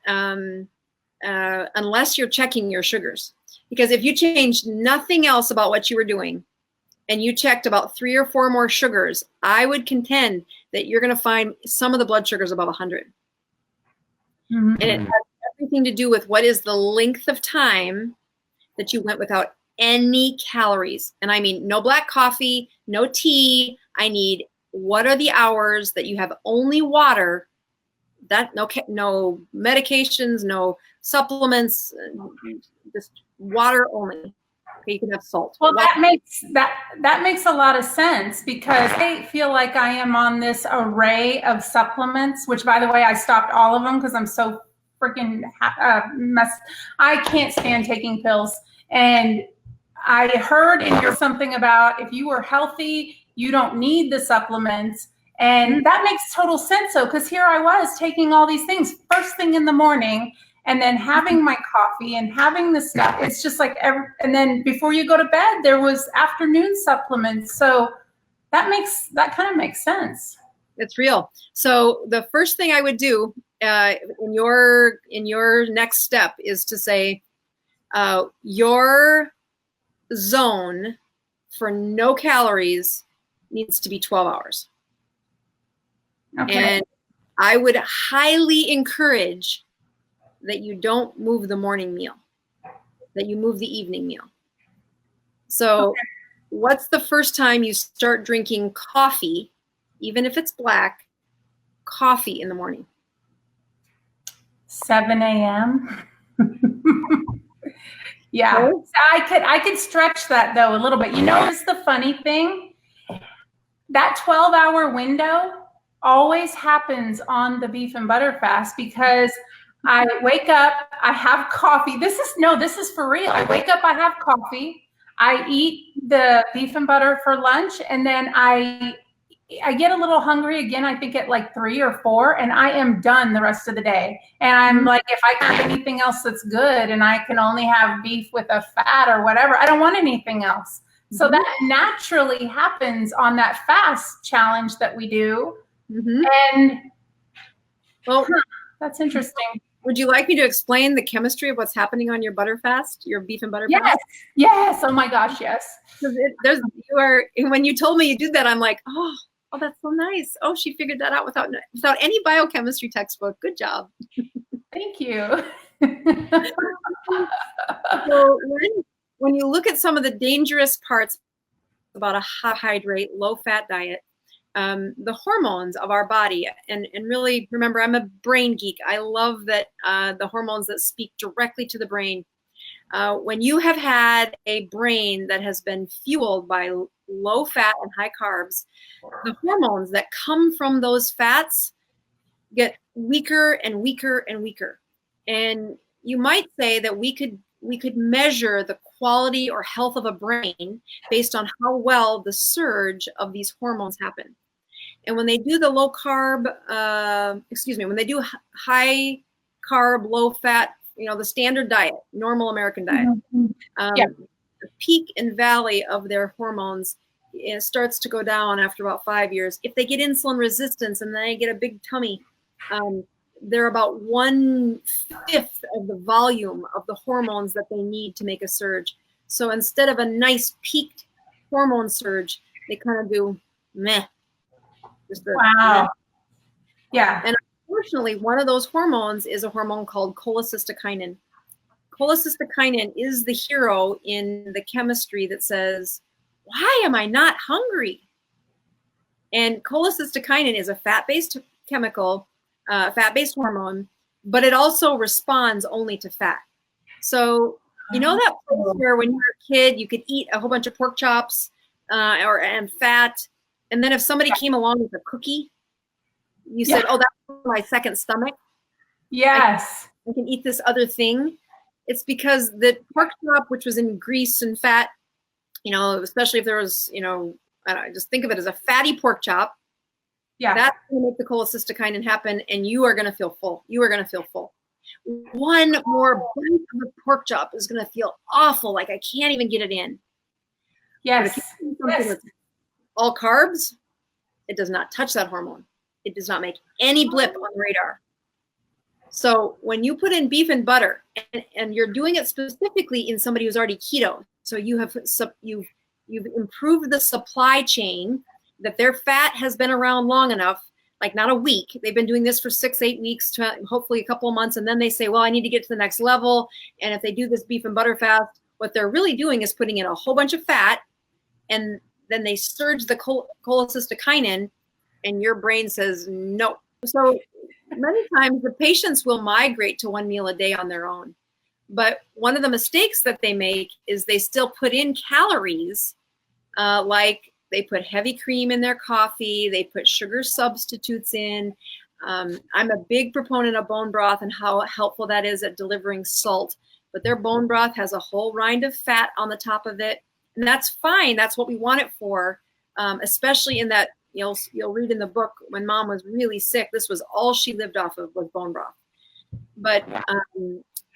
unless you're checking your sugars. Because if you change nothing else about what you were doing, and you checked about 3 or 4 more sugars, I would contend that you're going to find some of the blood sugars above 100. Mm-hmm. And it has everything to do with what is the length of time that you went without any calories. And I mean, no black coffee, no tea. I need, what are the hours that you have only water, that no medications, no supplements, just water only. Okay, you can have salt. Well, that makes a lot of sense, because I feel like I am on this array of supplements, which, by the way, I stopped all of them because I'm so freaking messed. I can't stand taking pills. And I heard in here something about if you were healthy, you don't need the supplements. And that makes total sense, though, because here I was taking all these things first thing in the morning, and then having my coffee and having the stuff. It's just like, and then before you go to bed, there was afternoon supplements. So that kind of makes sense. It's real. So the first thing I would do in your next step is to say, your zone for no calories needs to be 12 hours. Okay. And I would highly encourage that you don't move the morning meal, that you move the evening meal. So what's the first time you start drinking coffee, even if it's black, coffee in the morning? 7 a.m. Yeah, Okay. I could stretch that, though, a little bit. You know, it's the funny thing, that 12-hour window always happens on the beef and butter fast, because I wake up, I have coffee. This is for real. I wake up, I have coffee, I eat the beef and butter for lunch, and then I get a little hungry again, I think at like 3 or 4, and I am done the rest of the day. And I'm like, if I can have anything else that's good and I can only have beef with a fat or whatever, I don't want anything else. So that naturally happens on that fast challenge that we do. And well, that's interesting. Would you like me to explain the chemistry of what's happening on your butter fast, your beef and butter fast? Yes. Oh my gosh, yes. When you told me you did that, I'm like, oh, that's so nice. Oh, she figured that out without any biochemistry textbook. Good job. Thank you. So when you look at some of the dangerous parts about a high hydrate, low fat diet, the hormones of our body, and really remember, I'm a brain geek. I love that the hormones that speak directly to the brain. When you have had a brain that has been fueled by low fat and high carbs, the hormones that come from those fats get weaker and weaker and weaker. And you might say that we could measure the quality or health of a brain based on how well the surge of these hormones happen. And when they do the when they do high carb, low fat, the standard diet, normal American diet, the peak and valley of their hormones, it starts to go down after about 5 years. If they get insulin resistance and they get a big tummy, they're about 1/5 of the volume of the hormones that they need to make a surge. So instead of a nice peaked hormone surge, they kind of do meh. Wow. Yeah. And unfortunately, one of those hormones is a hormone called cholecystokinin. Cholecystokinin is the hero in the chemistry that says, why am I not hungry? And cholecystokinin is a fat-based chemical, fat-based hormone, but it also responds only to fat. So you know that place where when you were a kid, you could eat a whole bunch of pork chops and fat, and then if somebody came along with a cookie, you said, oh, that's my second stomach. Yes. I can eat this other thing. It's because the pork chop, which was in grease and fat, especially if there was, I don't know, just think of it as a fatty pork chop. Yeah. That's going to make the cholecystokinin happen, and you are going to feel full. You are going to feel full. One more bite of the pork chop is going to feel awful, like I can't even get it in. Yes. All carbs, it does not touch that hormone. It does not make any blip on the radar. So when you put in beef and butter, and you're doing it specifically in somebody who's already keto, so you've you've improved the supply chain, that their fat has been around long enough, like not a week. They've been doing this for 6-8 weeks, to hopefully a couple of months. And then they say, well, I need to get to the next level. And if they do this beef and butter fast, what they're really doing is putting in a whole bunch of fat, and then they surge the cholecystokinin, and your brain says no. So many times the patients will migrate to 1 meal a day on their own. But one of the mistakes that they make is they still put in calories, like they put heavy cream in their coffee, they put sugar substitutes in. I'm a big proponent of bone broth and how helpful that is at delivering salt. But their bone broth has a whole rind of fat on the top of it. And that's fine. That's what we want it for, especially in that, you'll read in the book, when mom was really sick, this was all she lived off of, was bone broth. But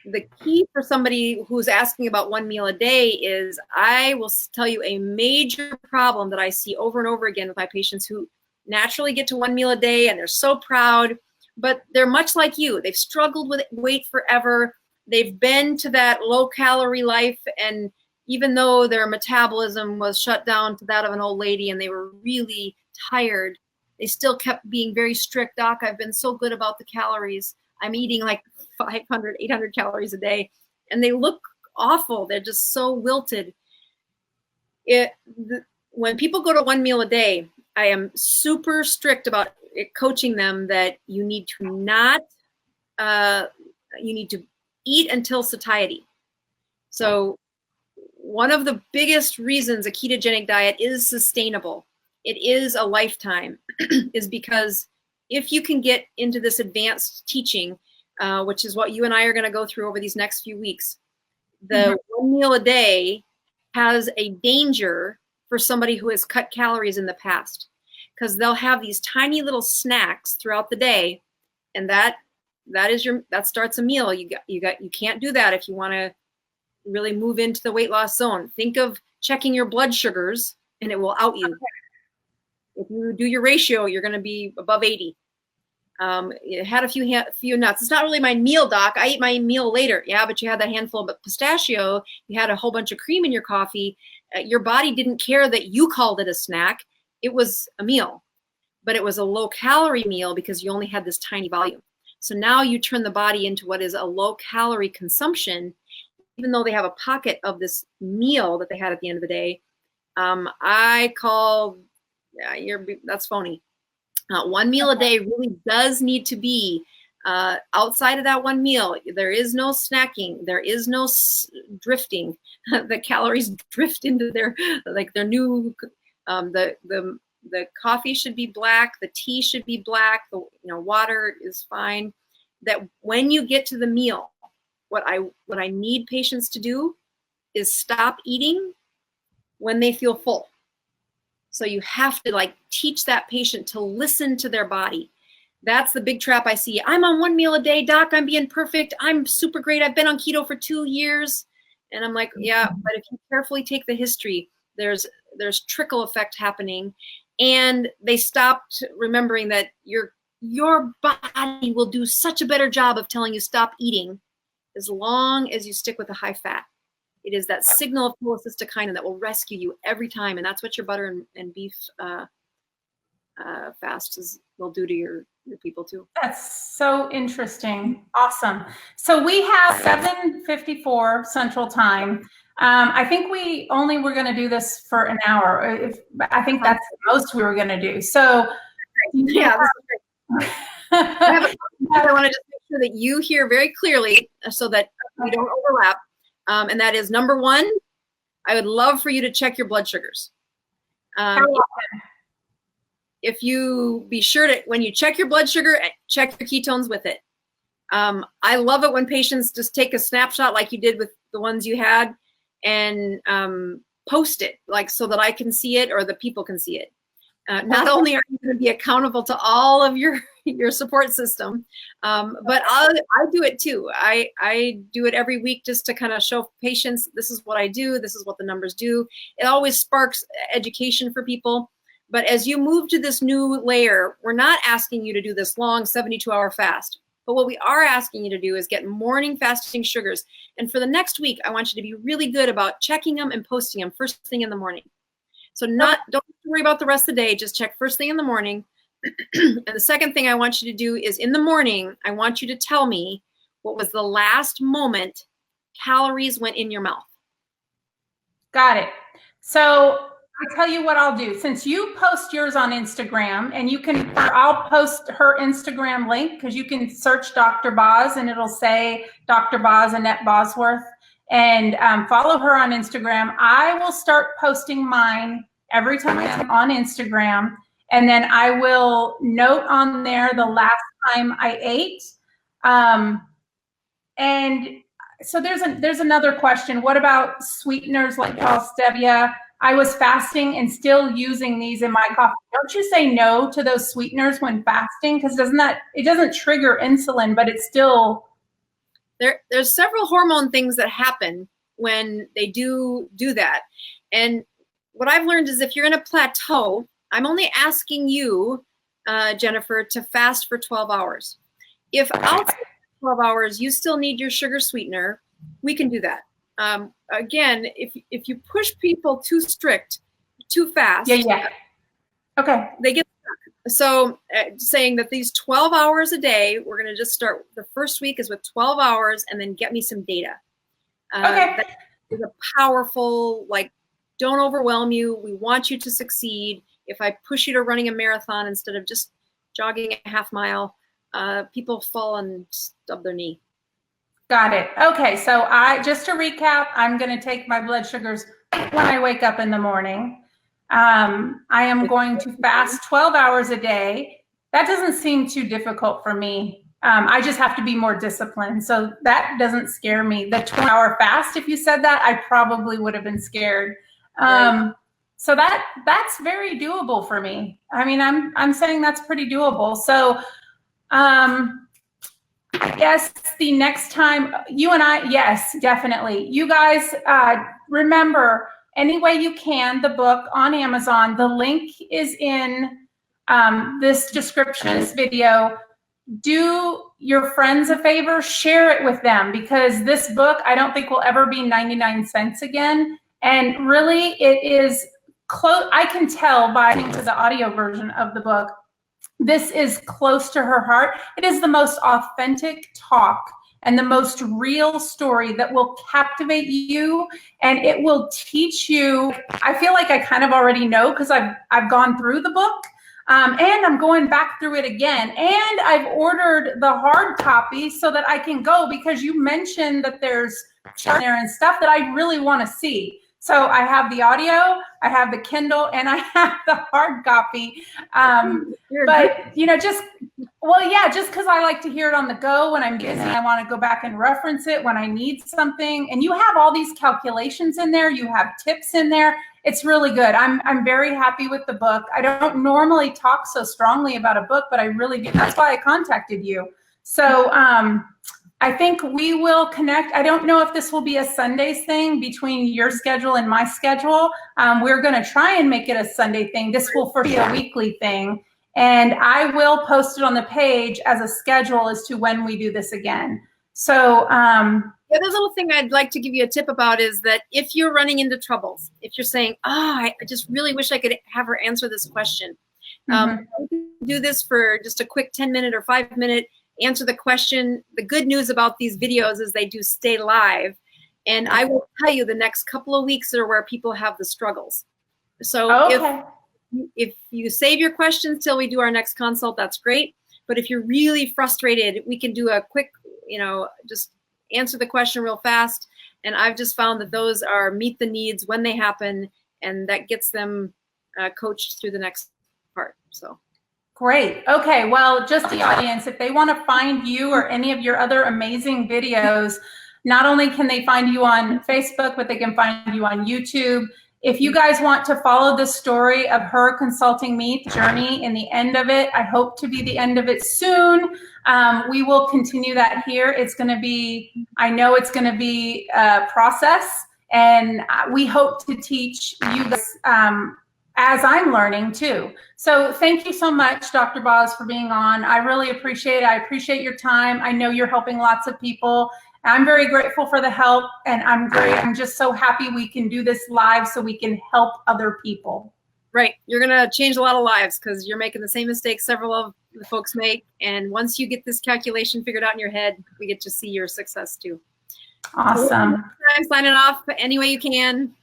the key for somebody who's asking about 1 meal a day is, I will tell you a major problem that I see over and over again with my patients who naturally get to 1 meal a day and they're so proud, but they're much like you. They've struggled with weight forever. They've been to that low calorie life, and even though their metabolism was shut down to that of an old lady and they were really tired, they still kept being very strict. Doc, I've been so good about the calories. I'm eating like 500, 800 calories a day. And they look awful. They're just so wilted. When people go to 1 meal a day, I am super strict about coaching them that you need to eat until satiety. So one of the biggest reasons a ketogenic diet is sustainable, it is a lifetime, is because if you can get into this advanced teaching, which is what you and I are going to go through over these next few weeks, the 1 meal a day has a danger for somebody who has cut calories in the past, because they'll have these tiny little snacks throughout the day, and that starts a meal. You can't do that if you want to really move into the weight loss zone. Think of checking your blood sugars, and it will out you. If you do your ratio, you're going to be above 80. You had a few nuts. It's not really my meal, doc. I eat my meal later. Yeah, but you had that handful of pistachio. You had a whole bunch of cream in your coffee. Your body didn't care that you called it a snack. It was a meal, but it was a low calorie meal because you only had this tiny volume. So now you turn the body into what is a low calorie consumption, even though they have a pocket of this meal that they had at the end of the day. I call, that's phony. 1 meal a day really does need to be outside of that 1 meal. There is no snacking. There is no drifting. The calories drift into their new. The coffee should be black. The tea should be black. Water is fine. That when you get to the meal, what I need patients to do is stop eating when they feel full. So you have to teach that patient to listen to their body. That's the big trap I see. I'm on 1 meal a day, doc. I'm being perfect. I'm super great. I've been on keto for 2 years. And I'm like, yeah, but if you carefully take the history, there's trickle effect happening. And they stopped remembering that your body will do such a better job of telling you stop eating as long as you stick with a high fat. It is that signal of cholecystokinin that will rescue you every time. And that's what your butter and beef fasts will do to your people too. That's so interesting. Awesome. So we have 7:54 Central Time. I think we only were going to do this for an hour. I think that's the most we were going to do. So yeah. I want to just make sure that you hear very clearly so that we don't overlap. And that is, number one, I would love for you to check your blood sugars. If you be sure to, when you check your blood sugar, check your ketones with it. I love it when patients just take a snapshot like you did with the ones you had and post it, so that I can see it or the people can see it. Not only are you going to be accountable to all of your support system, but I do it too. I do it every week just to kind of show patients, this is what I do, this is what the numbers do. It always sparks education for people. But as you move to this new layer, we're not asking you to do this long 72-hour fast. But what we are asking you to do is get morning fasting sugars. And for the next week, I want you to be really good about checking them and posting them first thing in the morning. So don't worry about the rest of the day. Just check first thing in the morning. And the second thing I want you to do is in the morning, I want you to tell me what was the last moment calories went in your mouth. Got it. So I tell you what I'll do. Since you post yours on Instagram, and you can, I'll post her Instagram link, because you can search Dr. Boz and it'll say Dr. Boz, Annette Bosworth, and follow her on Instagram. I will start posting mine every time I'm on Instagram, and then I will note on there the last time I ate. And so there's another question. What about sweeteners like stevia? I was fasting and still using these in my coffee. Don't you say no to those sweeteners when fasting? Because it doesn't trigger insulin, but it's still. There's several hormone things that happen when they do that. And what I've learned is if you're in a plateau, I'm only asking you, Jennifer, to fast for 12 hours. If outside 12 hours, you still need your sugar sweetener, we can do that. Again, if you push people too strict, too fast, Okay, they get stuck. So saying that these 12 hours a day, we're going to just start. The first week is with 12 hours, and then get me some data. Okay. That is a powerful, don't overwhelm you. We want you to succeed. If I push you to running a marathon instead of just jogging a half mile, people fall and stub their knee. Got it. Okay, so just to recap, I'm going to take my blood sugars when I wake up in the morning. I am going to fast 12 hours a day. That doesn't seem too difficult for me. I just have to be more disciplined. So that doesn't scare me. The 20-hour fast, if you said that, I probably would have been scared. Right. So that's very doable for me. I mean, I'm saying that's pretty doable. So, yes, the next time you and I, yes, definitely. You guys, remember, any way you can, the book on Amazon, the link is in this description, this video. Do your friends a favor, share it with them, because this book, I don't think will ever be 99 cents again. And really, it is close. I can tell by listening to the audio version of the book, this is close to her heart. It is the most authentic talk and the most real story that will captivate you, and it will teach you. I feel like I kind of already know, because I've gone through the book, and I'm going back through it again. And I've ordered the hard copy so that I can go, because you mentioned that there's chart there and stuff that I really want to see. So I have the audio, I have the Kindle, and I have the hard copy. But just because I like to hear it on the go when I'm busy. I want to go back and reference it when I need something. And you have all these calculations in there. You have tips in there. It's really good. I'm very happy with the book. I don't normally talk so strongly about a book, but I really do. That's why I contacted you. So I think we will connect. I don't know if this will be a Sundays thing between your schedule and my schedule. We're going to try and make it a Sunday thing. This will first be a weekly thing. And I will post it on the page as a schedule as to when we do this again. So the other little thing I'd like to give you a tip about is that if you're running into troubles, if you're saying, I just really wish I could have her answer this question. Do this for just a quick 10-minute or 5-minute, answer the question. The good news about these videos is they do stay live. And I will tell you the next couple of weeks are where people have the struggles. So if you save your questions till we do our next consult, that's great. But if you're really frustrated, we can do a quick, just answer the question real fast. And I've just found that those are meet the needs when they happen, and that gets them coached through the next part. So. Great. Okay. Well, just the audience, if they want to find you or any of your other amazing videos, not only can they find you on Facebook, but they can find you on YouTube. If you guys want to follow the story of her consulting me, the journey in the end of it, I hope to be the end of it soon. We will continue that here. It's going to be, I know it's going to be a process, and we hope to teach you guys as I'm learning too. So thank you so much, Dr. Boz, for being on. I really appreciate it. I appreciate your time. I know you're helping lots of people. I'm very grateful for the help, and I'm just so happy we can do this live so we can help other people. Right. You're going to change a lot of lives because you're making the same mistakes several of the folks make. And once you get this calculation figured out in your head, we get to see your success too. Awesome. I'm signing off any way you can.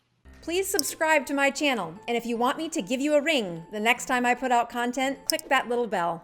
Please subscribe to my channel. And if you want me to give you a ring the next time I put out content, click that little bell.